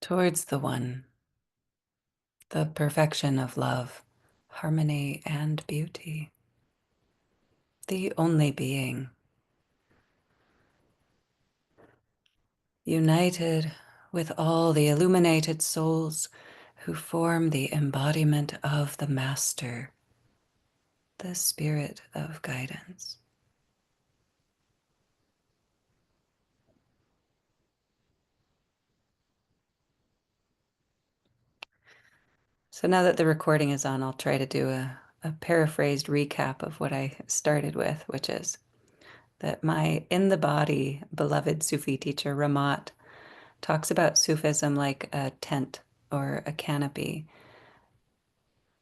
towards the one, the perfection of love, harmony, and beauty, the only being, united with all the illuminated souls who form the embodiment of the Master, the Spirit of guidance. So now that the recording is on, I'll try to do a paraphrased recap of what I started with, which is that my in the body beloved Sufi teacher Ramat talks about Sufism like a tent or a canopy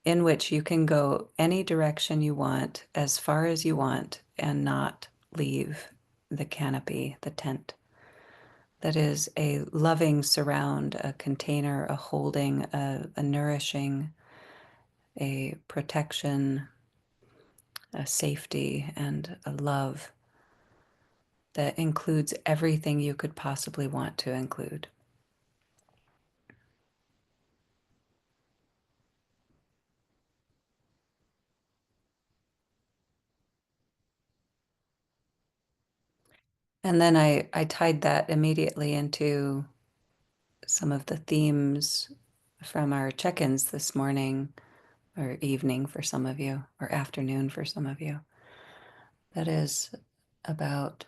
in which you can go any direction you want, as far as you want, and not leave the canopy, the tent. That is a loving surround, a container, a holding, a nourishing, a protection, a safety, and a love that includes everything you could possibly want to include. And then I tied that immediately into some of the themes from our check-ins this morning, or evening for some of you, or afternoon for some of you. That is about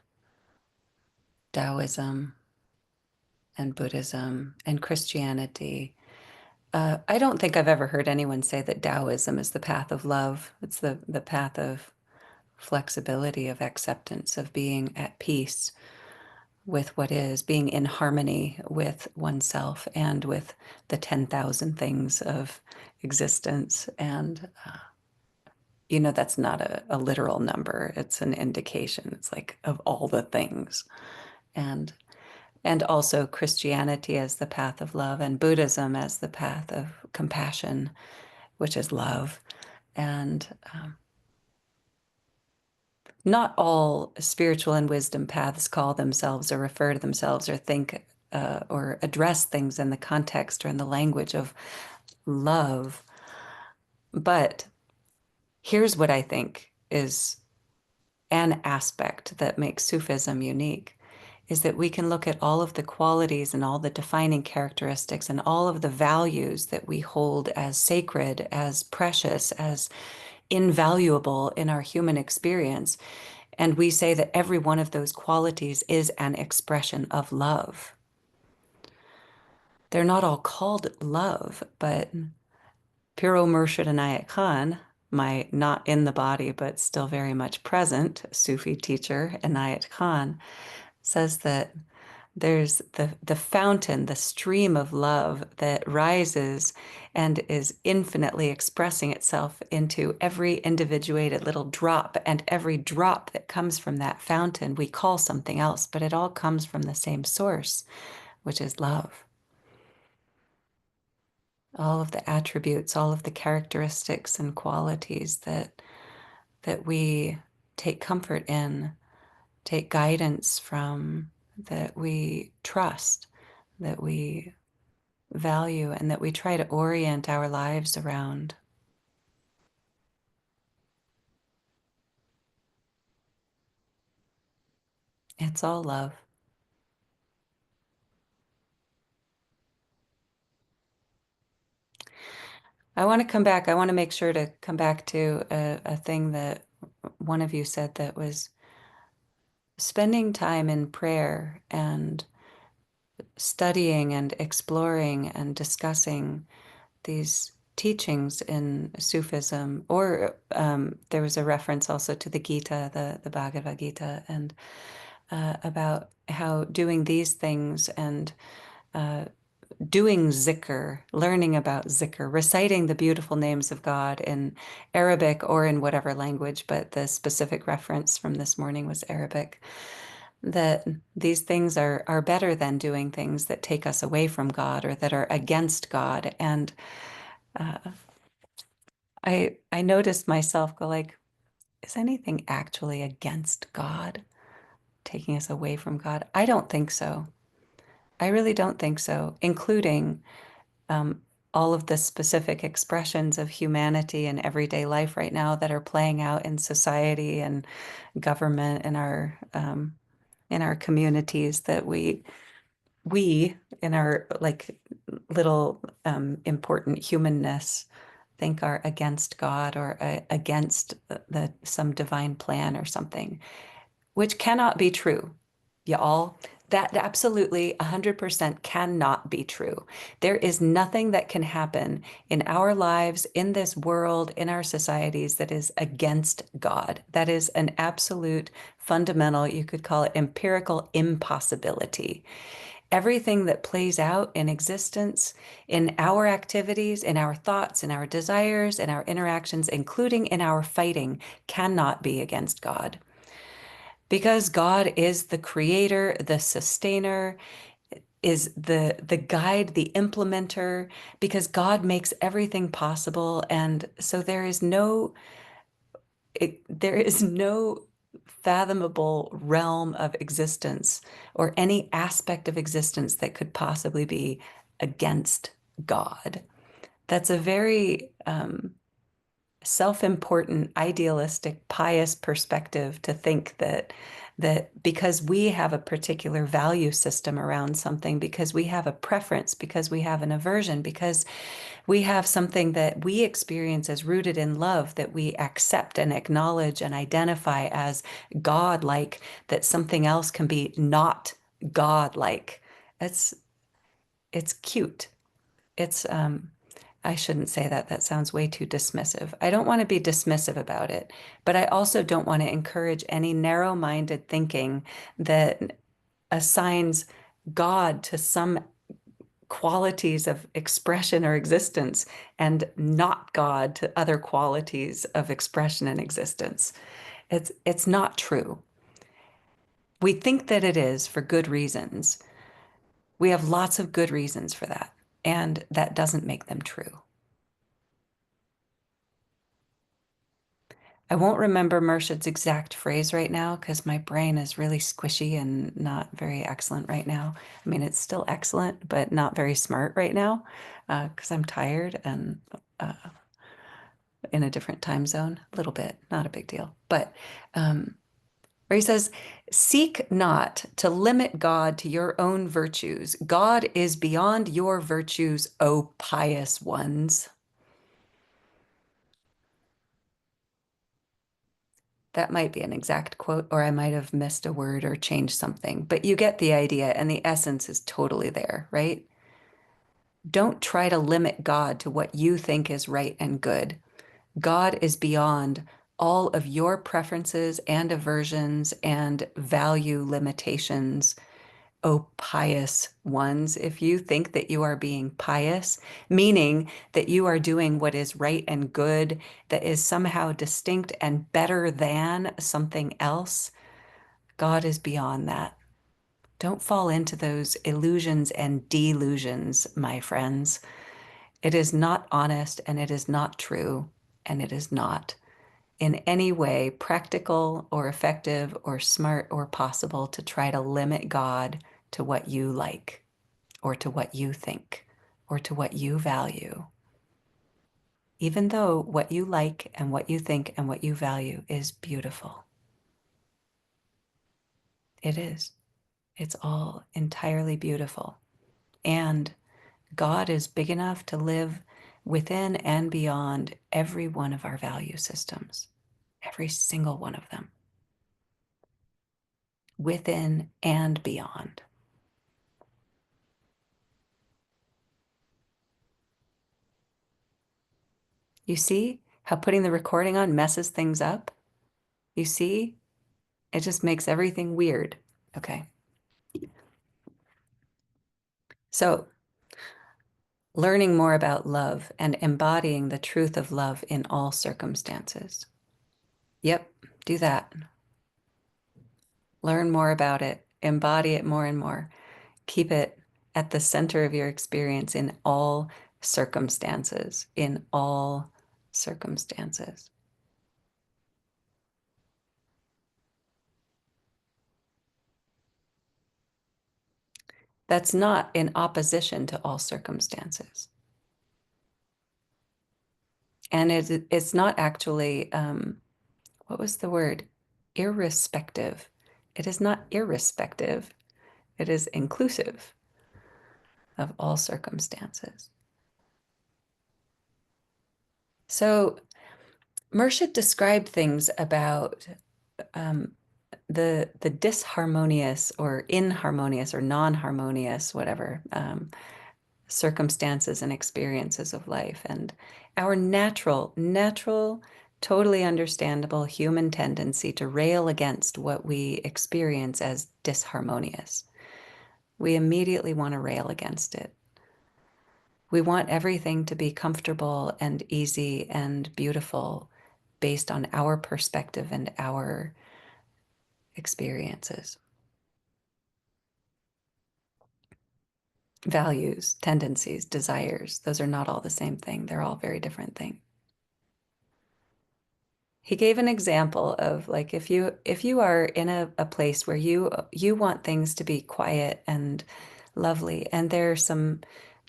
Taoism and Buddhism and Christianity. I don't think I've ever heard anyone say that Taoism is the path of love. It's the path of flexibility, of acceptance, of being at peace with what is, being in harmony with oneself and with the 10,000 things of existence. And, that's not a literal number. It's an indication. It's like of all the things. And and also Christianity as the path of love, and Buddhism as the path of compassion, which is love. And not all spiritual and wisdom paths call themselves or refer to themselves or think or address things in the context or in the language of love. But here's what I think is an aspect that makes Sufism unique, is that we can look at all of the qualities and all the defining characteristics and all of the values that we hold as sacred, as precious, as invaluable in our human experience. And we say that every one of those qualities is an expression of love. They're not all called love, but Piro Murshid Inayat Khan, my not in the body but still very much present Sufi teacher Inayat Khan, says that there's the fountain, the stream of love that rises and is infinitely expressing itself into every individuated little drop, and every drop that comes from that fountain we call something else, but it all comes from the same source, which is love. All of the attributes, all of the characteristics and qualities that we take comfort in, take guidance from, that we trust, that we value, and that we try to orient our lives around. It's all love. I want to come back. I want to make sure to come back to a thing that one of you said, that was spending time in prayer and studying and exploring and discussing these teachings in Sufism, or there was a reference also to the Gita, the Bhagavad Gita, and about how doing these things and doing zikr, learning about zikr, reciting the beautiful names of God in Arabic or in whatever language, but the specific reference from this morning was Arabic, that these things are better than doing things that take us away from God or that are against God. And I noticed myself go like, is anything actually against God, taking us away from God? I don't think so. I really don't think so, including um, all of the specific expressions of humanity in everyday life right now that are playing out in society and government in our communities that we in our like little important humanness think are against God or against some divine plan or something, which cannot be true. Y'all, that absolutely 100% cannot be true. There is nothing that can happen in our lives, in this world, in our societies that is against God. That is an absolute fundamental, you could call it empirical impossibility. Everything that plays out in existence, in our activities, in our thoughts, in our desires, in our interactions, including in our fighting, cannot be against God. Because God is the creator, the sustainer, is the guide, the implementer, because God makes everything possible. And so there is no fathomable realm of existence or any aspect of existence that could possibly be against God. That's a very self-important, idealistic, pious perspective to think that because we have a particular value system around something, because we have a preference, because we have an aversion, because we have something that we experience as rooted in love that we accept and acknowledge and identify as God-like, that something else can be not God-like. It's it's cute. It's I shouldn't say that. That sounds way too dismissive. I don't want to be dismissive about it, but I also don't want to encourage any narrow-minded thinking that assigns God to some qualities of expression or existence and not God to other qualities of expression and existence. It's not true. We think that it is for good reasons. We have lots of good reasons for that, and that doesn't make them true. I won't remember Murshid's exact phrase right now because my brain is really squishy and not very excellent right now. I mean, it's still excellent, but not very smart right now because I'm tired and uh, in a different time zone, a little bit, not a big deal. But where he says, seek not to limit God to your own virtues. God is beyond your virtues, O pious ones. That might be an exact quote, or I might have missed a word or changed something, but you get the idea, and the essence is totally there, right? Don't try to limit God to what you think is right and good. God is beyond all of your preferences and aversions and value limitations. Oh, pious ones, if you think that you are being pious, meaning that you are doing what is right and good, that is somehow distinct and better than something else, God is beyond that. Don't fall into those illusions and delusions, my friends. It is not honest and it is not true and it is not in any way practical or effective or smart or possible to try to limit God to what you like or to what you think or to what you value. Even though what you like and what you think and what you value is beautiful. It is. It's all entirely beautiful. And God is big enough to live within and beyond every one of our value systems, every single one of them, within and beyond. You see how putting the recording on messes things up? You see? It just makes everything weird. Okay. So, learning more about love and embodying the truth of love in all circumstances. Yep, do that. Learn more about it, embody it more and more. Keep it at the center of your experience in all circumstances, in all circumstances. That's not in opposition to all circumstances. And it's not actually, what was the word? Irrespective. It is not irrespective. It is inclusive of all circumstances. So Murshid described things about um, the disharmonious or inharmonious or non-harmonious, whatever, circumstances and experiences of life, and our natural, totally understandable human tendency to rail against what we experience as disharmonious. We immediately want to rail against it. We want everything to be comfortable and easy and beautiful based on our perspective and our experiences, values, tendencies, desires. Those are not all the same thing. They're all very different things. He gave an example of like if you are in a place where you want things to be quiet and lovely, and there are some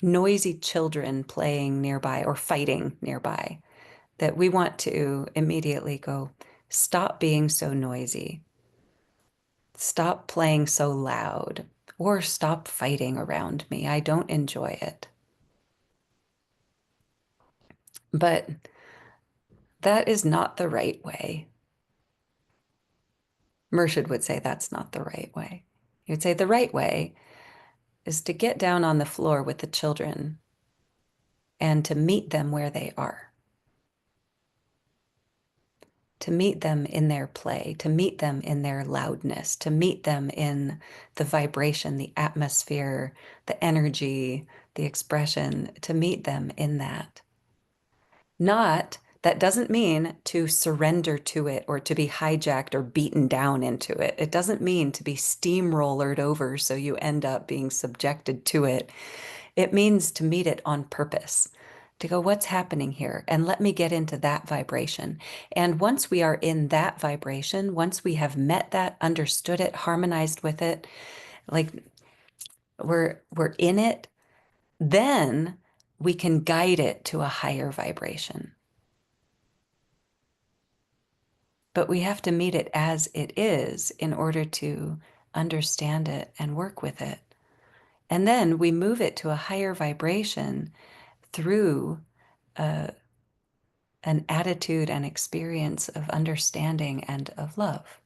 noisy children playing nearby or fighting nearby, that we want to immediately go, stop being so noisy, stop playing so loud, or stop fighting around me. I don't enjoy it. But that is not the right way. Murshid would say that's not the right way. He would say the right way is to get down on the floor with the children and to meet them where they are, to meet them in their play, to meet them in their loudness, to meet them in the vibration, the atmosphere, the energy, the expression, to meet them in that. Not, that doesn't mean to surrender to it or to be hijacked or beaten down into it. It doesn't mean to be steamrollered over so you end up being subjected to it. It means to meet it on purpose, to go, what's happening here? And let me get into that vibration. And once we are in that vibration, once we have met that, understood it, harmonized with it, like we're in it, then we can guide it to a higher vibration. But we have to meet it as it is in order to understand it and work with it. And then we move it to a higher vibration through an attitude and experience of understanding and of love.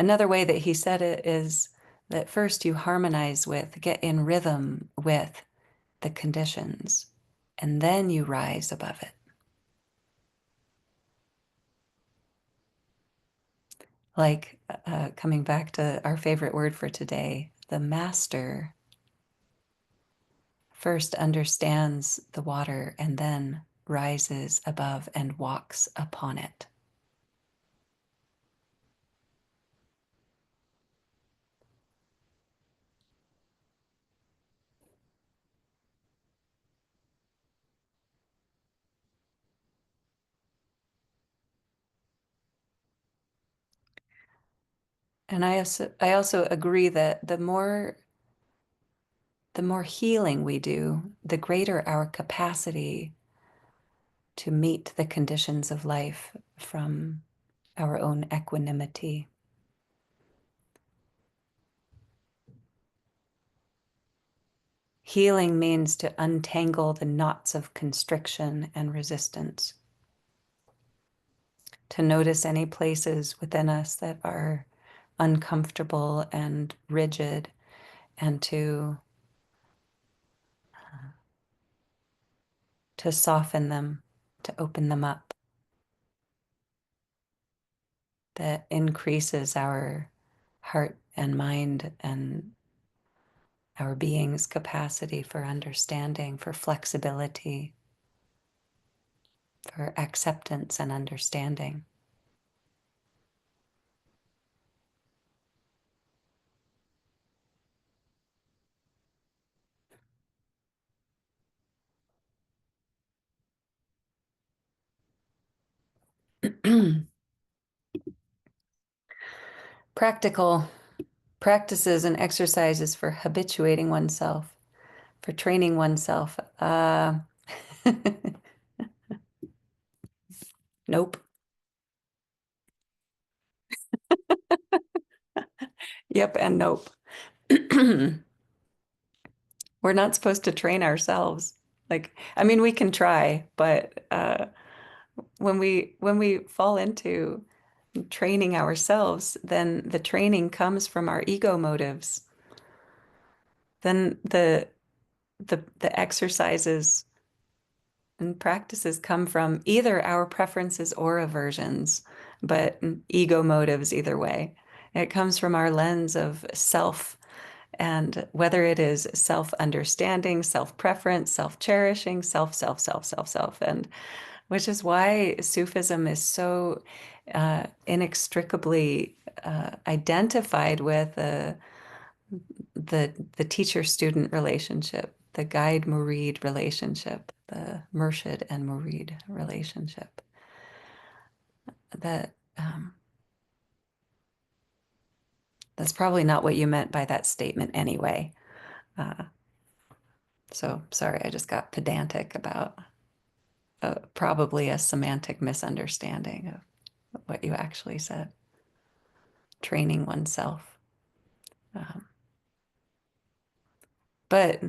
Another way that he said it is that first you harmonize with, get in rhythm with the conditions, and then you rise above it. Like coming back to our favorite word for today, the master first understands the water and then rises above and walks upon it. And I also agree that the more healing we do, the greater our capacity to meet the conditions of life from our own equanimity. Healing means to untangle the knots of constriction and resistance, to notice any places within us that are uncomfortable and rigid, and to soften them, to open them up. That increases our heart and mind and our being's capacity for understanding, for flexibility, for acceptance and understanding. Practical practices and exercises for habituating oneself, for training oneself. Nope. Yep, and nope. We're not supposed to train ourselves. Like, I mean, we can try, but when we fall into training ourselves, then the training comes from our ego motives. Then the exercises and practices come from either our preferences or aversions, but ego motives either way. It comes from our lens of self, and whether it is self-understanding, self-preference, self-cherishing, self, and which is why Sufism is so inextricably identified with the teacher-student relationship, the guide-murid relationship, the murshid and murid relationship. That that's probably not what you meant by that statement anyway. Uh, so sorry, I just got pedantic about probably a semantic misunderstanding of what you actually said. Training oneself. Um, but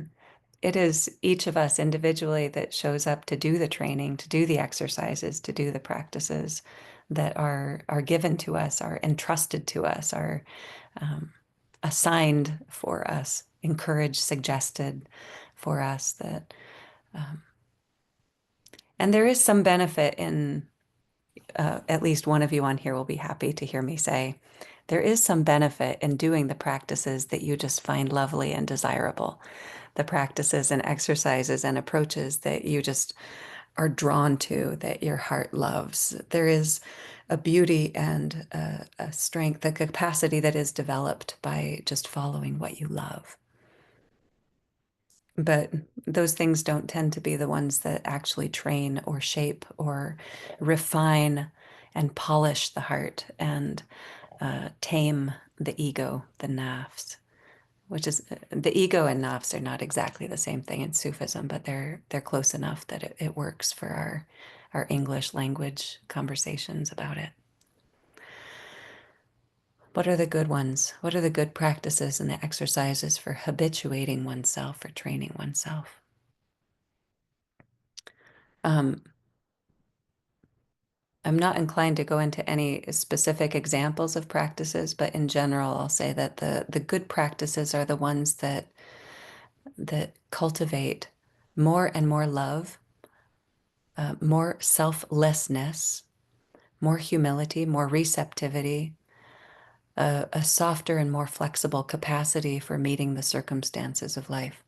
it is each of us individually that shows up to do the training, to do the exercises, to do the practices that are given to us, are entrusted to us, are um, assigned for us, encouraged, suggested for us. That and there is some benefit in at least one of you on here will be happy to hear me say there is some benefit in doing the practices that you just find lovely and desirable, the practices and exercises and approaches that you just are drawn to, that your heart loves. There is a beauty and a strength, a capacity that is developed by just following what you love. But those things don't tend to be the ones that actually train or shape or refine and polish the heart and tame the ego, the nafs, which is the ego and nafs are not exactly the same thing in Sufism, but they're close enough that it works for our English language conversations about it. What are the good ones? What are the good practices and the exercises for habituating oneself, for training oneself? Um, I'm not inclined to go into any specific examples of practices, but in general, I'll say that the good practices are the ones that cultivate more and more love, more selflessness, more humility, more receptivity, a softer and more flexible capacity for meeting the circumstances of life.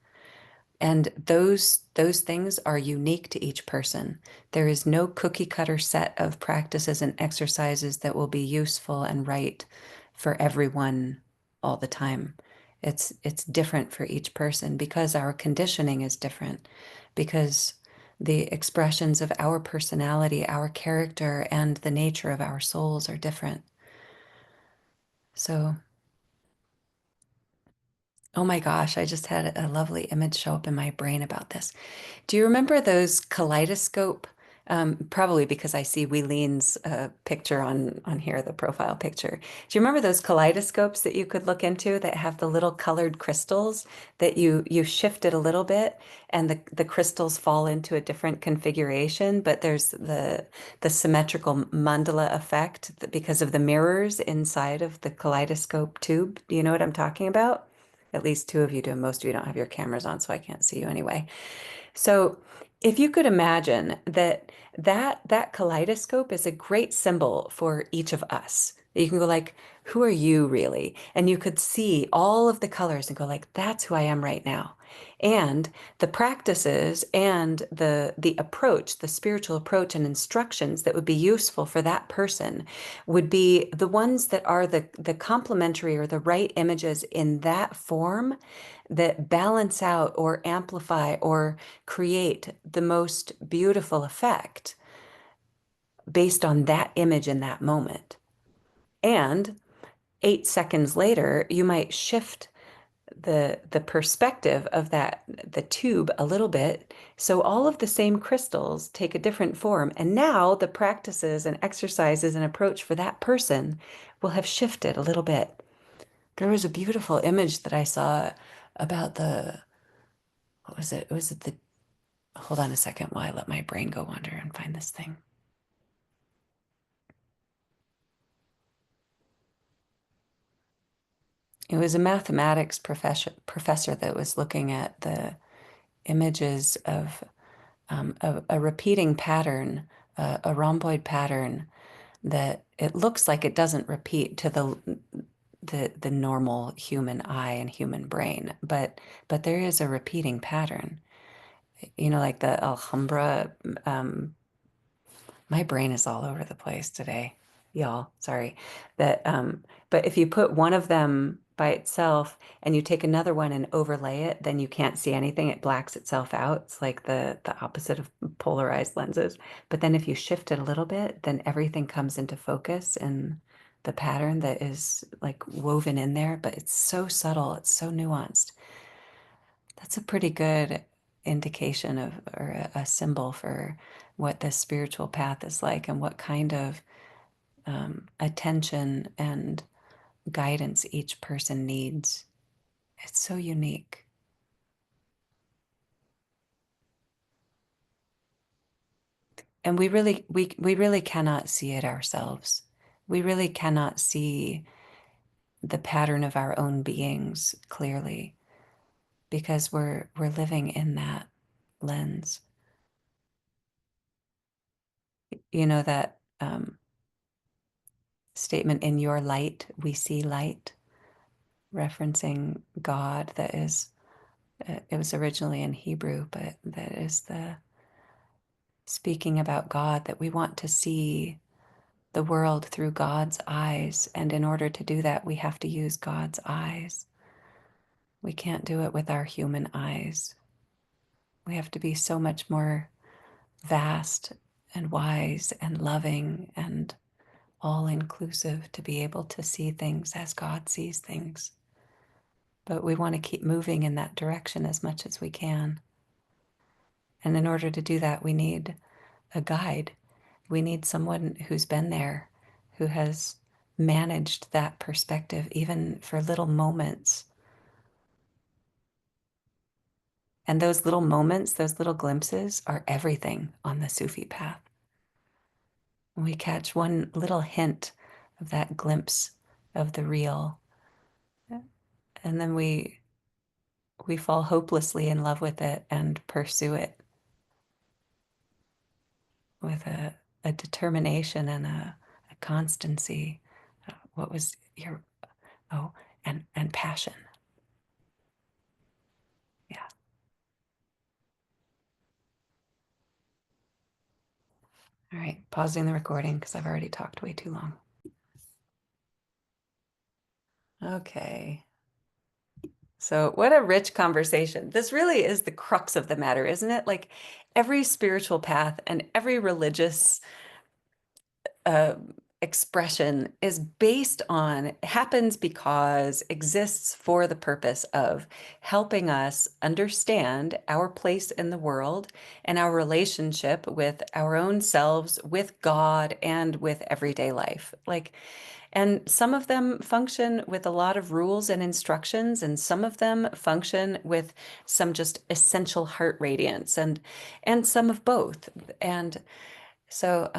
And those things are unique to each person. There is no cookie cutter set of practices and exercises that will be useful and right for everyone all the time. It's different for each person because our conditioning is different, because the expressions of our personality, our character, and the nature of our souls are different. So oh my gosh, I just had a lovely image show up in my brain about this. Do you remember those kaleidoscope? Probably because I see Weileen's picture on here, the profile picture. Do you remember those kaleidoscopes that you could look into that have the little colored crystals that you shift it a little bit and the crystals fall into a different configuration, but there's the symmetrical mandala effect because of the mirrors inside of the kaleidoscope tube. Do you know what I'm talking about? At least two of you do. Most of you don't have your cameras on, so I can't see you anyway. So if you could imagine that kaleidoscope is a great symbol for each of us. You can go like, who are you really? And you could see all of the colors and go like, that's who I am right now. And the practices and the approach, the spiritual approach and instructions that would be useful for that person would be the ones that are the complementary or the right images in that form that balance out or amplify or create the most beautiful effect based on that image in that moment. And 8 seconds later, you might shift the perspective of the tube a little bit. So all of the same crystals take a different form. And now the practices and exercises and approach for that person will have shifted a little bit. There was a beautiful image that I saw about what was it? Was it hold on a second while I let my brain go wander and find this thing. It was a mathematics professor that was looking at the images of a repeating pattern, a rhomboid pattern that it looks like it doesn't repeat to the normal human eye and human brain, but there is a repeating pattern. You know, like the Alhambra. My brain is all over the place today, y'all. Sorry. That but if you put one of them by itself and you take another one and overlay it, then you can't see anything. It blacks itself out. It's like the opposite of polarized lenses. But then if you shift it a little bit, then everything comes into focus in the pattern that is like woven in there, but it's so subtle, it's so nuanced. That's a pretty good indication of, or a symbol for what the spiritual path is like and what kind of attention and guidance each person needs. It's so unique. And we really cannot see it ourselves. We really cannot see the pattern of our own beings clearly because we're living in that lens. You know that statement, in your light, we see light, referencing God. That is, it was originally in Hebrew, but that is the speaking about God, that we want to see the world through God's eyes. And in order to do that, we have to use God's eyes. We can't do it with our human eyes. We have to be so much more vast and wise and loving and all inclusive to be able to see things as God sees things. But we want to keep moving in that direction as much as we can. And in order to do that, we need a guide. We need someone who's been there, who has managed that perspective, even for little moments. And those little moments, those little glimpses are everything on the Sufi path. When we catch one little hint of that glimpse of the real, and then we fall hopelessly in love with it and pursue it with a determination and a constancy. What was your, oh, and passion. Yeah. All right. Pausing the recording because I've already talked way too long. Okay. So, what a rich conversation. This really is the crux of the matter, isn't it? Like every spiritual path and every religious uh, expression is based on, happens because, exists for the purpose of helping us understand our place in the world and our relationship with our own selves, with God, and with everyday life. Like, and some of them function with a lot of rules and instructions, and some of them function with some just essential heart radiance, and some of both. And so,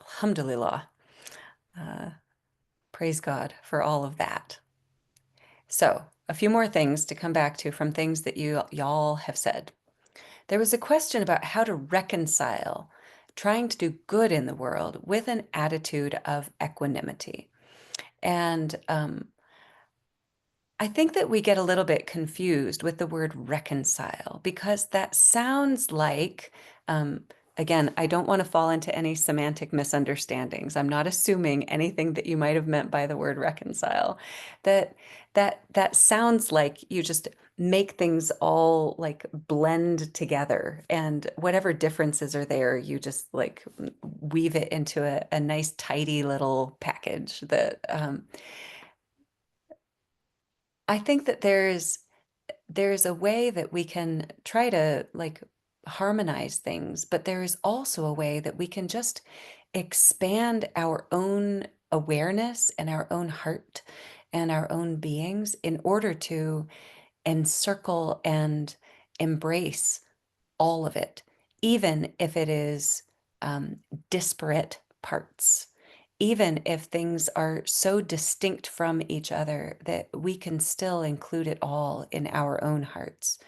alhamdulillah, praise God for all of that. So, a few more things to come back to from things that y'all have said. There was a question about how to reconcile trying to do good in the world with an attitude of equanimity. And I think that we get a little bit confused with the word reconcile because that sounds like again, I don't want to fall into any semantic misunderstandings. I'm not assuming anything that you might have meant by the word reconcile. That that sounds like you just make things all like blend together, and whatever differences are there, you just like weave it into a nice, tidy little package that I think that there's a way that we can try to like harmonize things, but there is also a way that we can just expand our own awareness and our own heart and our own beings in order to encircle and embrace all of it, even if it is um, disparate parts, even if things are so distinct from each other that we can still include it all in our own hearts.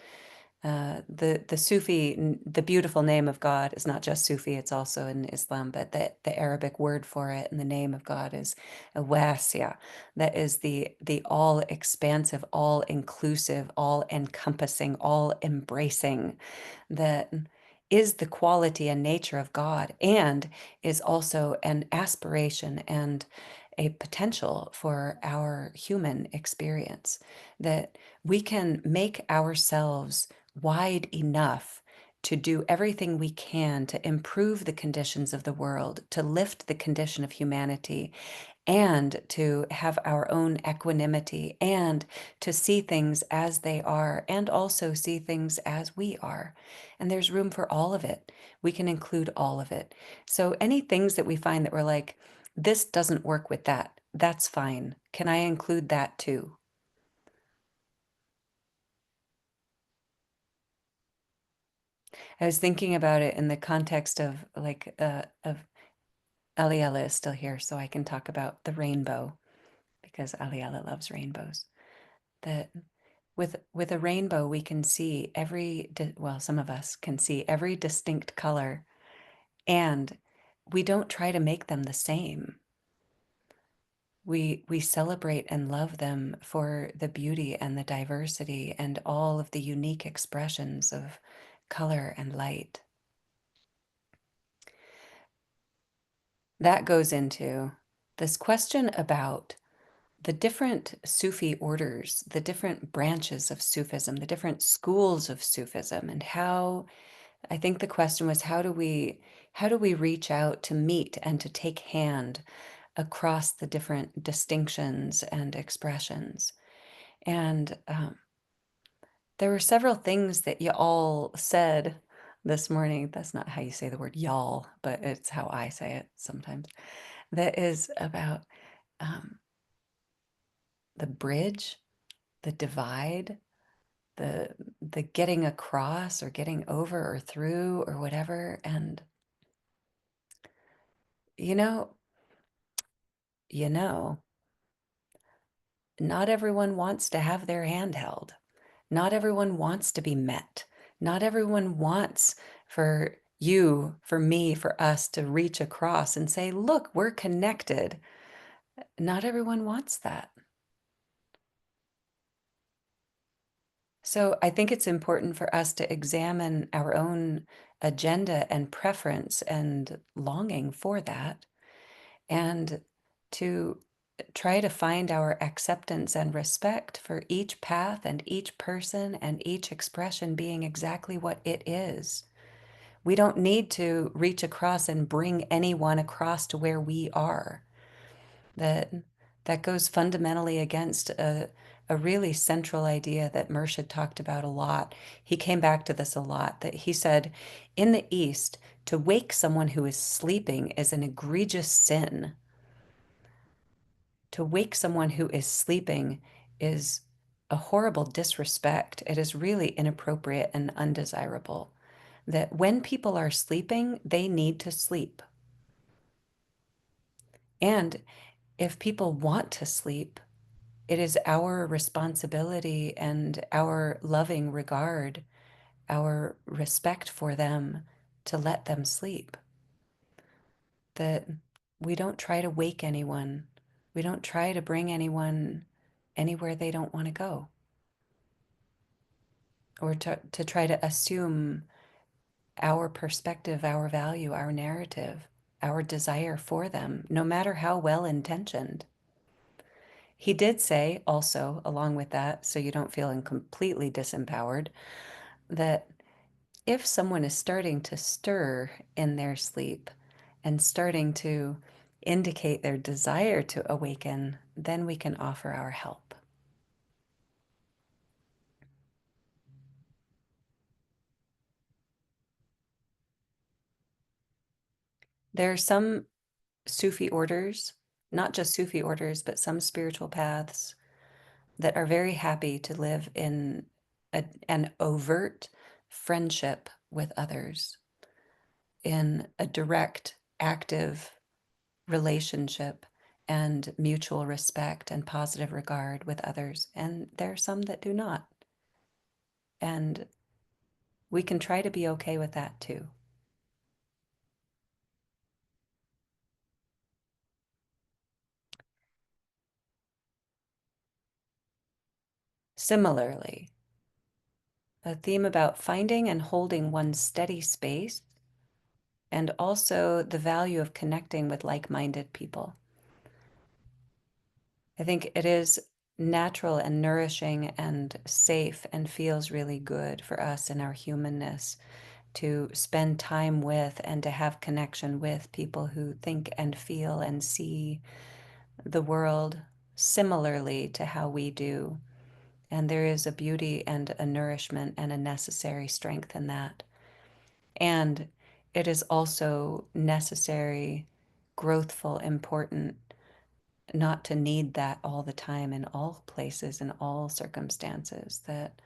The Sufi, the beautiful name of God is not just Sufi, it's also in Islam, but the Arabic word for it and the name of God is Awasiya. That is the all expansive, all inclusive, all encompassing, all embracing, that is the quality and nature of God and is also an aspiration and a potential for our human experience, that we can make ourselves wide enough to do everything we can to improve the conditions of the world, to lift the condition of humanity, and to have our own equanimity, and to see things as they are, and also see things as we are. And there's room for all of it. We can include all of it. So any things that we find that we're like, this doesn't work with that, that's fine. Can I include that too? I was thinking about it in the context of like of Aliella is still here, so I can talk about the rainbow because Aliella loves rainbows. That with a rainbow we can see well, some of us can see every distinct color, and we don't try to make them the same. We celebrate and love them for the beauty and the diversity and all of the unique expressions of color and light. That goes into this question about the different Sufi orders, the different branches of Sufism, the different schools of Sufism, and how I think the question was how do we reach out to meet and to take hand across the different distinctions and expressions. And there were several things that you all said this morning. That's not how you say the word y'all, but it's how I say it sometimes. That is about um, the bridge, the divide, the the getting across or getting over or through or whatever. And you know, you know, not everyone wants to have their hand held. Not everyone wants to be met. Not everyone wants for you, for me, for us to reach across and say, look, we're connected. Not everyone wants that. So I think it's important for us to examine our own agenda and preference and longing for that, and to try to find our acceptance and respect for each path and each person and each expression being exactly what it is. We don't need to reach across and bring anyone across to where we are. That that goes fundamentally against a really central idea that Murshid talked about a lot. He came back to this a lot, that he said, in the East, to wake someone who is sleeping is an egregious sin. To wake someone who is sleeping is a horrible disrespect. It is really inappropriate and undesirable. That when people are sleeping, they need to sleep. And if people want to sleep, it is our responsibility and our loving regard, our respect for them to let them sleep. That we don't try to wake anyone. We don't try to bring anyone anywhere they don't want to go, or to try to assume our perspective, our value, our narrative, our desire for them, no matter how well intentioned. He did say also, along with that, so you don't feel completely disempowered, that if someone is starting to stir in their sleep and starting to indicate their desire to awaken, then we can offer our help. There are some Sufi orders, not just Sufi orders, but some spiritual paths that are very happy to live in an overt friendship with others, in a direct, active relationship and mutual respect and positive regard with others. And there are some that do not. And we can try to be okay with that too. Similarly, a theme about finding and holding one's steady space, and also the value of connecting with like-minded people. I think it is natural and nourishing and safe and feels really good for us in our humanness to spend time with and to have connection with people who think and feel and see the world similarly to how we do. And there is a beauty and a nourishment and a necessary strength in that. And it is also necessary, growthful, important not to need that all the time in all places, in all circumstances, that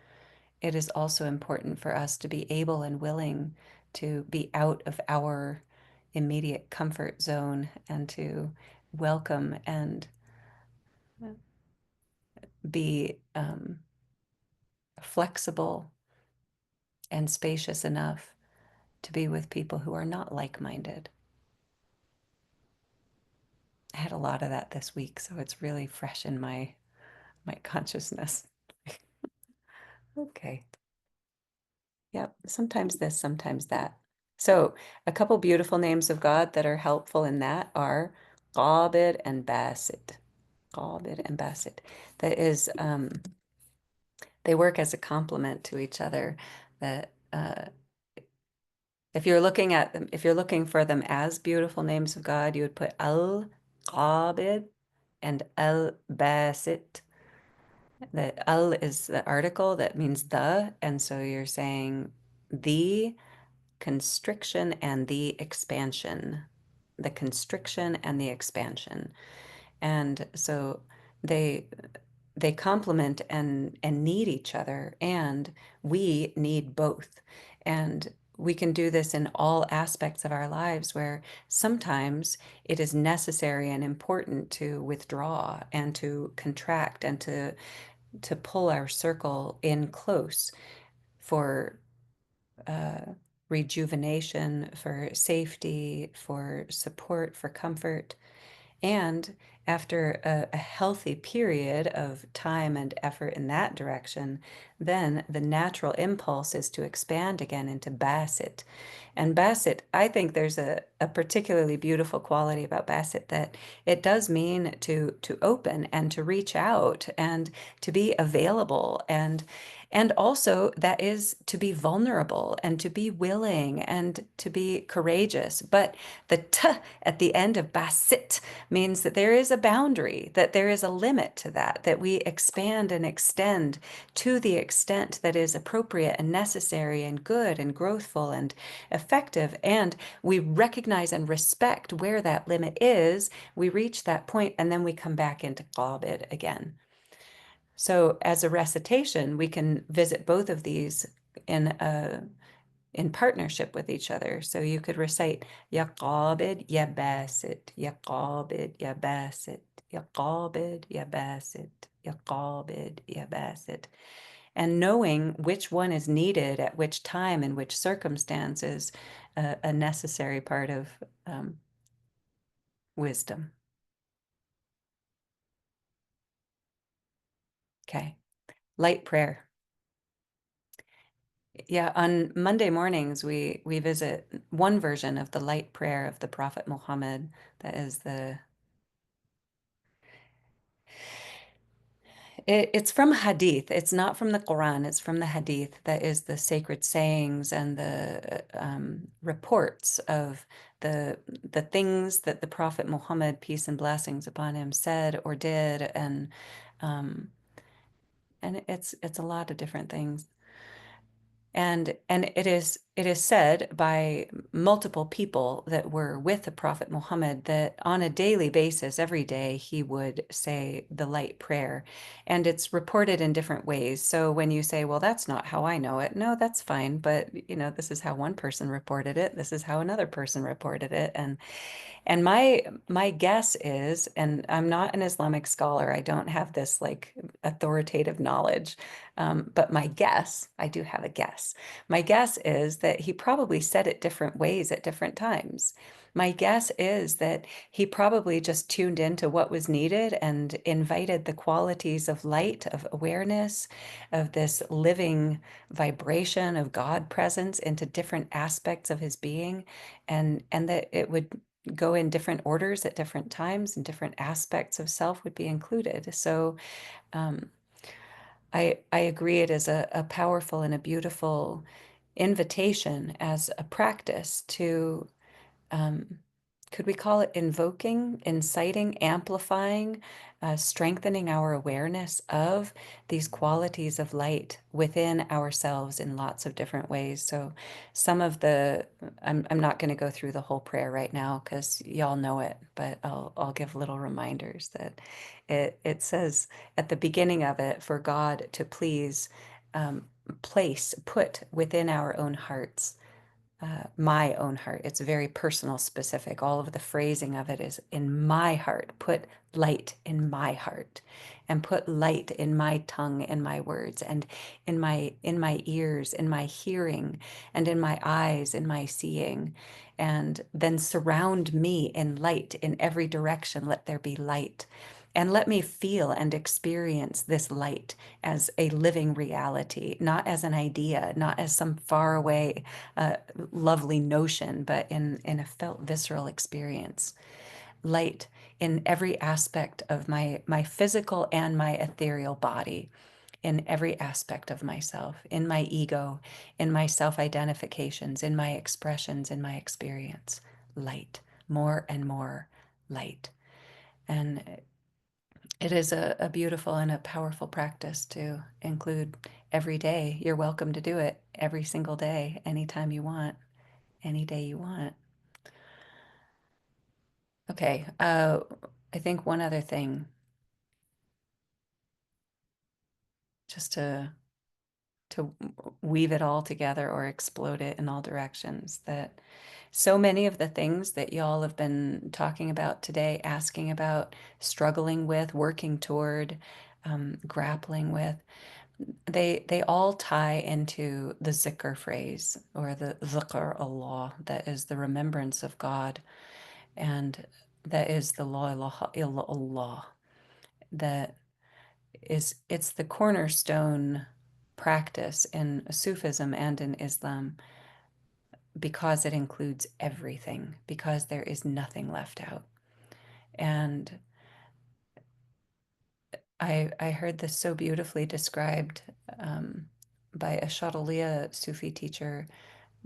it is also important for us to be able and willing to be out of our immediate comfort zone and to welcome and be flexible and spacious enough to be with people who are not like-minded. I had a lot of that this week, so it's really fresh in my consciousness. Okay. Yep. Sometimes this, sometimes that. So a couple beautiful names of God that are helpful in that are Qabid and Basit. Qabid and Basit. That is, they work as a complement to each other. That if you're looking at them, if you're looking for them as beautiful names of God, you would put Al Qabid and Al Basit. The Al is the article that means the, and so you're saying the constriction and the expansion, the constriction and the expansion. And so they they complement and need each other, and we need both. And we can do this in all aspects of our lives where sometimes it is necessary and important to withdraw and to contract and to pull our circle in close for uh, rejuvenation, for safety, for support, for comfort. And after a healthy period of time and effort in that direction, then the natural impulse is to expand again into Bassett. And Bassett, I think there's a particularly beautiful quality about Bassett that it does mean to open and to reach out and to be available and also that is to be vulnerable and to be willing and to be courageous. But the t at the end of Basit means that there is a boundary, that there is a limit to that, that we expand and extend to the extent that is appropriate and necessary and good and growthful and effective. And we recognize and respect where that limit is. We reach that point and then we come back into Qabid again. So as a recitation, we can visit both of these in partnership with each other. So you could recite Ya Qabid, Ya Basit, Ya Qabid, Ya Basit, Ya Qabid, Ya Basit, Ya Qabid, Ya Basit. And knowing which one is needed at which time and which circumstance is a necessary part of wisdom. Okay. Light prayer. Yeah, on Monday mornings we visit one version of the light prayer of the Prophet Muhammad. That is it's from Hadith. It's not from the Quran. It's from the Hadith. That is the sacred sayings and the reports of the the things that the Prophet Muhammad, peace and blessings upon him, said or did, um, and it's a lot of different things. And it is said by multiple people that were with the Prophet Muhammad that on a daily basis, every day, he would say the light prayer. And it's reported in different ways. So when you say, well, that's not how I know it, no, that's fine. But, this is how one person reported it. This is how another person reported it. And my guess is, and I'm not an Islamic scholar, I don't have this like authoritative knowledge, but my guess, I do have a guess. My guess is that he probably said it different ways at different times. My guess is that he probably just tuned into what was needed and invited the qualities of light, of awareness, of this living vibration of God presence into different aspects of his being, and that it would go in different orders at different times and different aspects of self would be included. So um, I agree it is a powerful and a beautiful invitation as a practice to um, could we call it invoking, inciting, amplifying, strengthening our awareness of these qualities of light within ourselves in lots of different ways? So, some of I'm not going to go through the whole prayer right now because y'all know it, but I'll give little reminders that it says at the beginning of it for God to please um, put within our own hearts my own heart. It's very personal, specific. All of the phrasing of it is in my heart. Put light in my heart, and put light in my tongue, in my words, and in my ears, in my hearing, and in my eyes, in my seeing. And then surround me in light in every direction. Let there be light. And let me feel and experience this light as a living reality, not as an idea, not as some faraway lovely notion, but in a felt visceral experience. Light in every aspect of my physical and my ethereal body, in every aspect of myself, in my ego, in my self-identifications, in my expressions, in my experience. Light, more and more light. And it is a beautiful and a powerful practice to include every day. You're welcome to do it every single day, anytime you want, any day you want. Okay, I think one other thing, just to weave it all together or explode it in all directions, that so many of the things that y'all have been talking about today, asking about, struggling with, working toward, grappling with, they all tie into the zikr phrase or the zikr Allah, that is the remembrance of God, and that is the la ilaha illallah, that it's the cornerstone practice in Sufism and in Islam because it includes everything, because there is nothing left out. And I heard this so beautifully described by a Shadaliya Sufi teacher,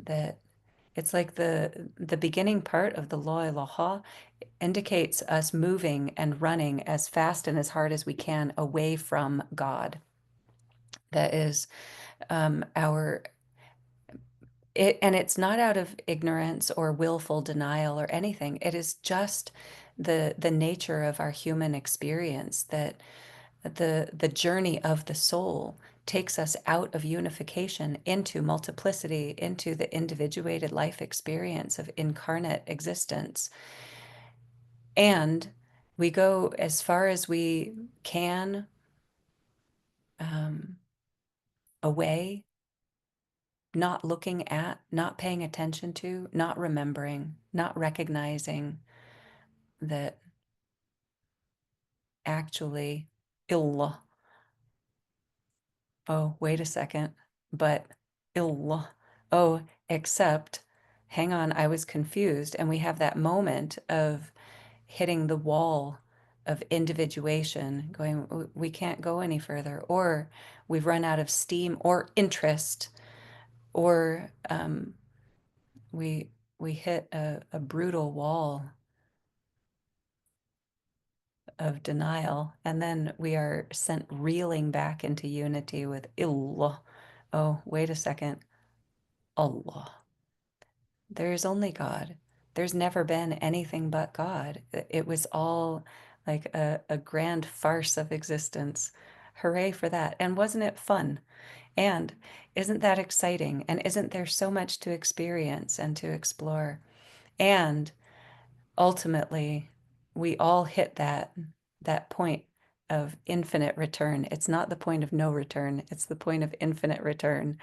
that it's like the beginning part of the La ilaha indicates us moving and running as fast and as hard as we can away from God. That is our it, and it's not out of ignorance or willful denial or anything. It is just the nature of our human experience, that the journey of the soul takes us out of unification into multiplicity, into the individuated life experience of incarnate existence. And we go as far as we can um, away, not looking at, not paying attention to, not remembering, not recognizing that actually, illah, oh, wait a second, but illallah. Oh, except, hang on, I was confused. And we have that moment of hitting the wall of individuation, going, we can't go any further, or we've run out of steam or interest, or we we hit a brutal wall of denial, and then we are sent reeling back into unity with illallah. Oh, wait a second. Allah. There is only God. There's never been anything but God. It was all like a grand farce of existence. Hooray for that. And wasn't it fun? And isn't that exciting? And isn't there so much to experience and to explore? And ultimately, we all hit that point of infinite return. It's not the point of no return, it's the point of infinite return,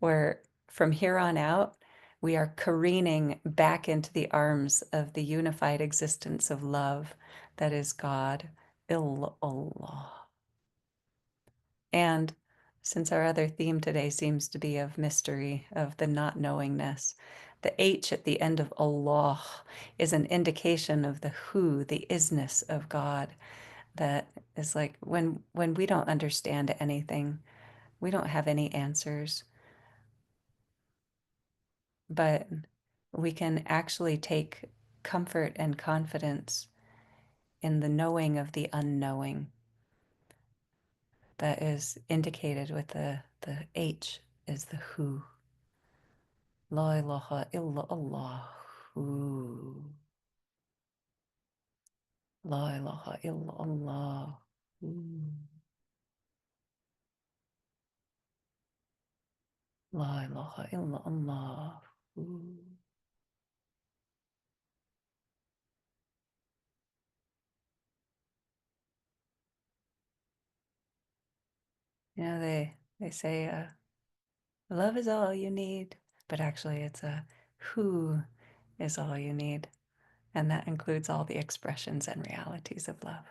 where from here on out, we are careening back into the arms of the unified existence of love that is God, Allah. And since our other theme today seems to be of mystery, of the not knowingness, the H at the end of Allah is an indication of the who, the isness of God. That is like when we don't understand anything, we don't have any answers, but we can actually take comfort and confidence in the knowing of the unknowing that is indicated with the H is the who. La ilaha illa Allah. La ilaha illa Allah. La ilaha illa Allah. You know, they say love is all you need, but actually it's a who is all you need. And that includes all the expressions and realities of love.